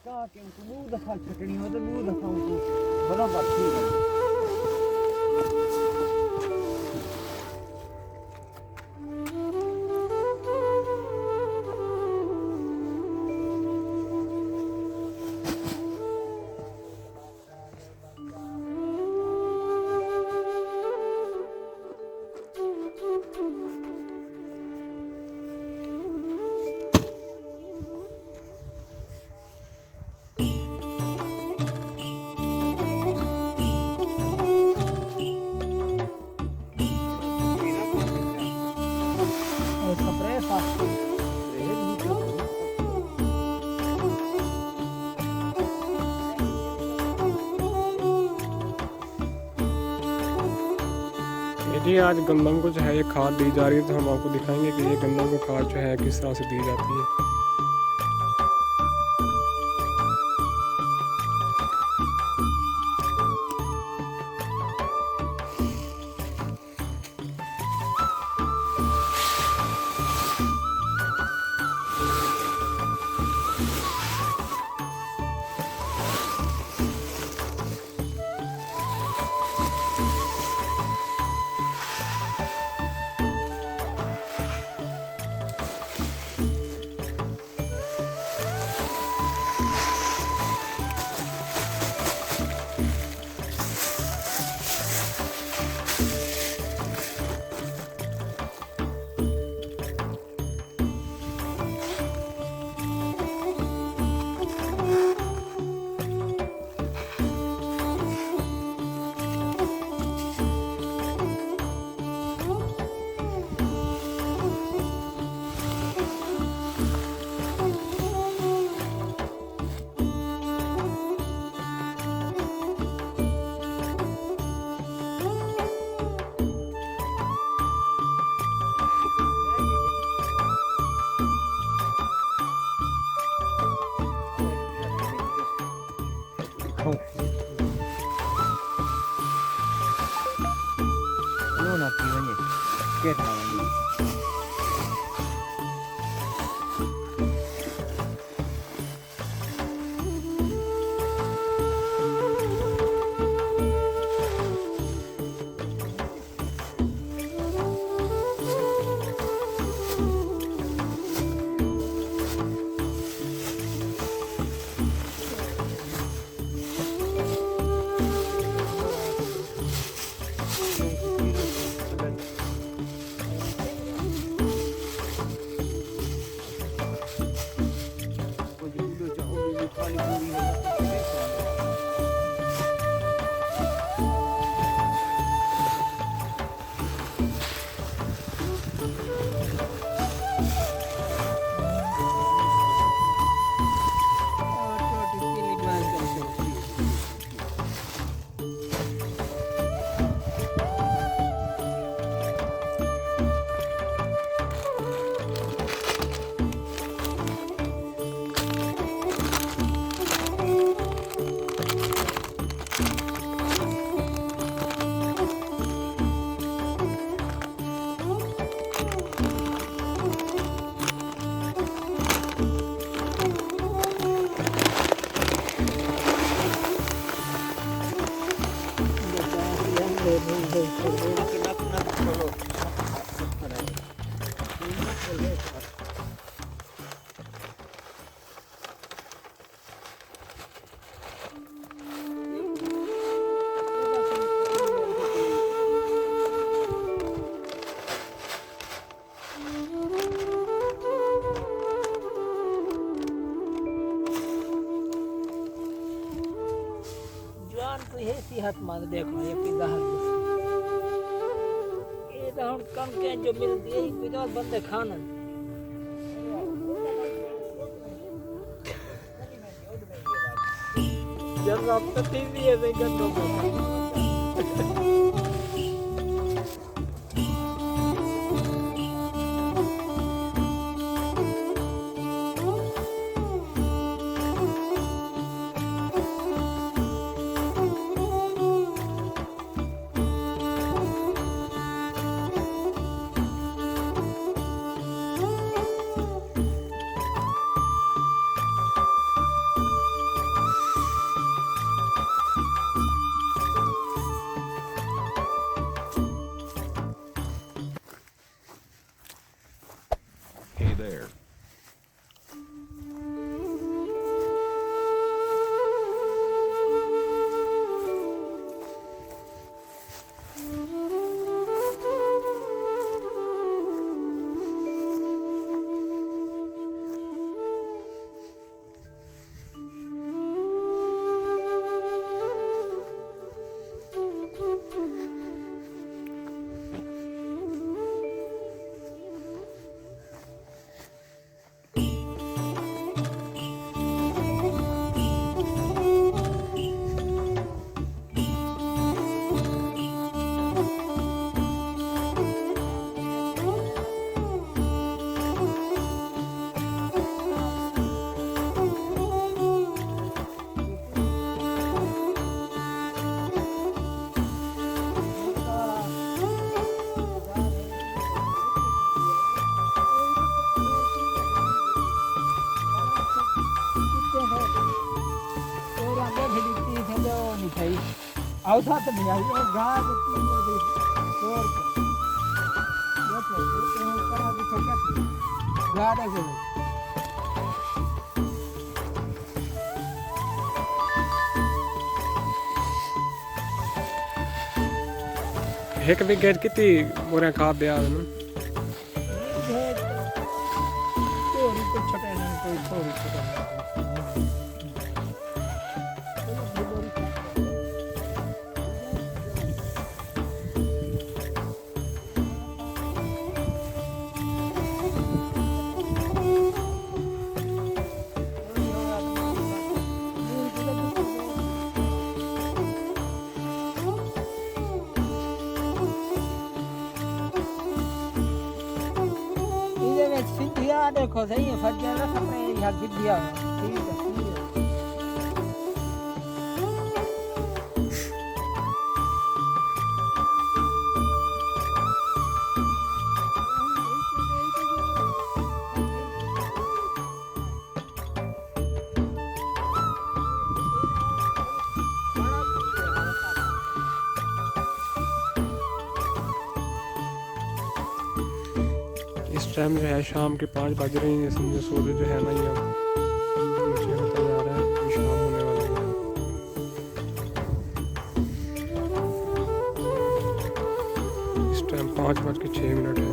के उनको मुंह दफा छटनी हो तो मुंह दफा उनको बराबर ठीक है। जी आज गंदम को जो है ये खाद दी जा रही है, तो हम आपको दिखाएंगे कि ये गंदम को खाद जो है किस तरह से दी जाती है। लो ना पीवने के खाएंगे। सेहतमंद देखो ये पिज्जा ये तो हम कम के जो मिलती है पिज्जा बंदे खाना जब आप तो टीवी है गंदो आई आओ था तो नहीं आई और गाय को तीन दे और ये तो करा भी तो क्या थी गाय से एक विकेट कितनी बोरियां खाद दिया है ना थोड़ी तो छोटे नहीं कोई थोड़ी छोटे सिंधिया देखो सही है फज्जल अपने यहाँ गिद्दिया ठीक है इस टाइम जो है शाम के 5 बज रहे हैं समझो सूर्य जो है ना ये अब नीचे होता जा रहा है तो शाम होने वाली है इस टाइम 5:06 है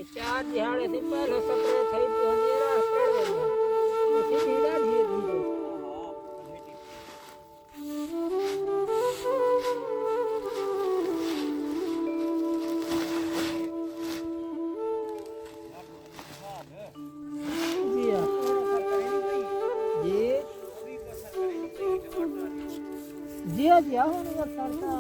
चार दिहाड़े से पहले सपरे થઈ તો અંધેરા પડ ગયો પછી ધીરે ધીરે जी ਹੁਣ ਉਹ ਸਰਦਾ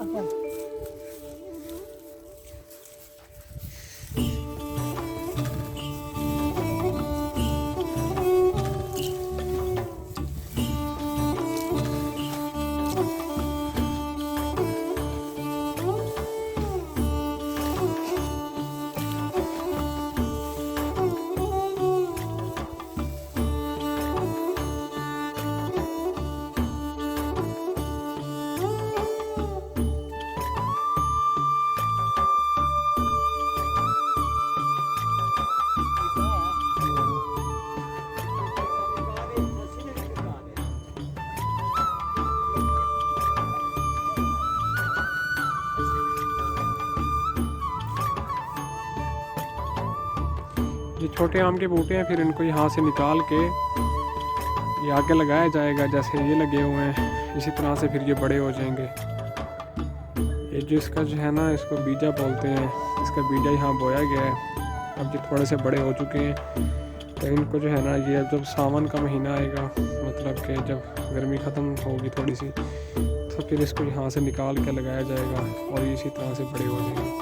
ये छोटे आम के बूटे हैं फिर इनको यहाँ से निकाल के ये आगे लगाया जाएगा जैसे ये लगे हुए हैं इसी तरह से फिर ये बड़े हो जाएंगे। ये जो इसका जो है ना इसको बीजा बोलते हैं, इसका बीजा यहाँ बोया गया है। अब ये थोड़े से बड़े हो चुके हैं तो इनको जो है ना ये जब सावन का महीना आएगा मतलब कि जब गर्मी ख़त्म होगी थोड़ी सी तो फिर इसको यहाँ से निकाल के लगाया जाएगा और इसी तरह से बड़े हो जाएंगे।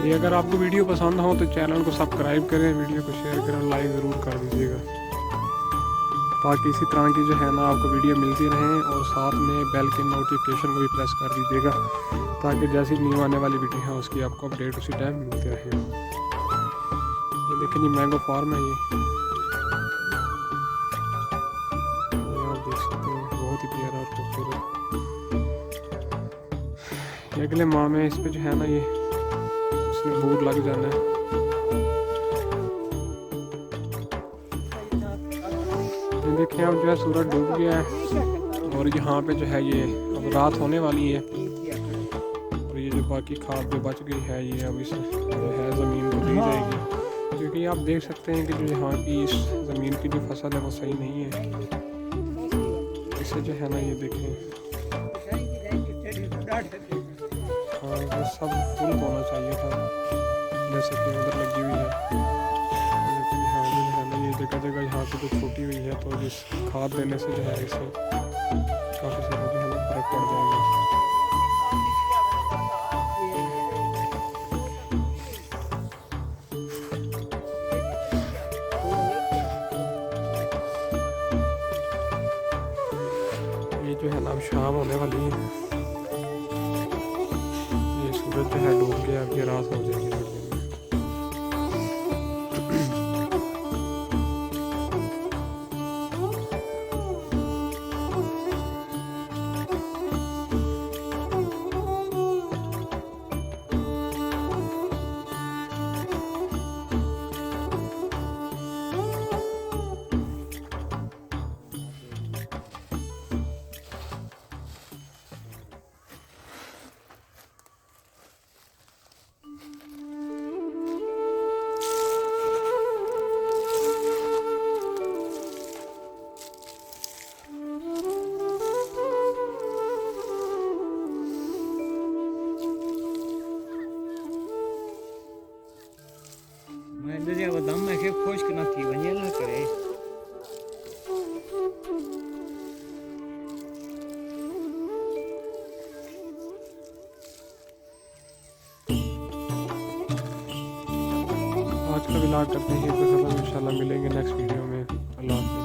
ये अगर आपको वीडियो पसंद हो तो चैनल को सब्सक्राइब करें, वीडियो को शेयर करें, लाइक ज़रूर कर दीजिएगा ताकि इसी तरह की जो है ना आपको वीडियो मिलती रहें और साथ में बेल के नोटिफिकेशन को भी प्रेस कर दीजिएगा ताकि जैसी न्यू आने वाली वीडियो है उसकी आपको अपडेट उसी टाइम मिलती रहे। ये देखिए ये मैंगो फार्म है, ये आप देख सकते हैं बहुत ही प्यारा और खूबसूरत। ये अगले माह में इस पर जो है ना ये इसमें बूर लग जाना है। ये देखिए अब जो है सूरज डूब गया है और यहाँ पे जो है ये अब रात होने वाली है और ये जो बाकी खाद जो बच गई है ये अब इस जो है ज़मीन को दी जाएगी, क्योंकि आप देख सकते हैं कि जो यहाँ की इस ज़मीन की जो फसल है वो सही नहीं है। इसे जो है ना ये देखें, हाँ ये सब फुल होना चाहिए था जैसे कि उधर लगी हुई है, लेकिन हाँ जो है ना ये जगह जगह यहाँ पे जो छोटी हुई है तो जिस खाद देने से जो है इसे काफ़ी सारा जो है ना फर्क पड़ जाएगा। ये जो है ना अब शाम होने वाली है, ये सूरज जो है डूब गया, अब ये रात हो जाएगी थोड़ी देर में। मैं वो दम में के खुश्क ना थी वने ला करे आज का व्लॉग करते हैं तो खत्म, इंशाल्लाह मिलेंगे नेक्स्ट वीडियो में। अल्लाह हाफ़िज़।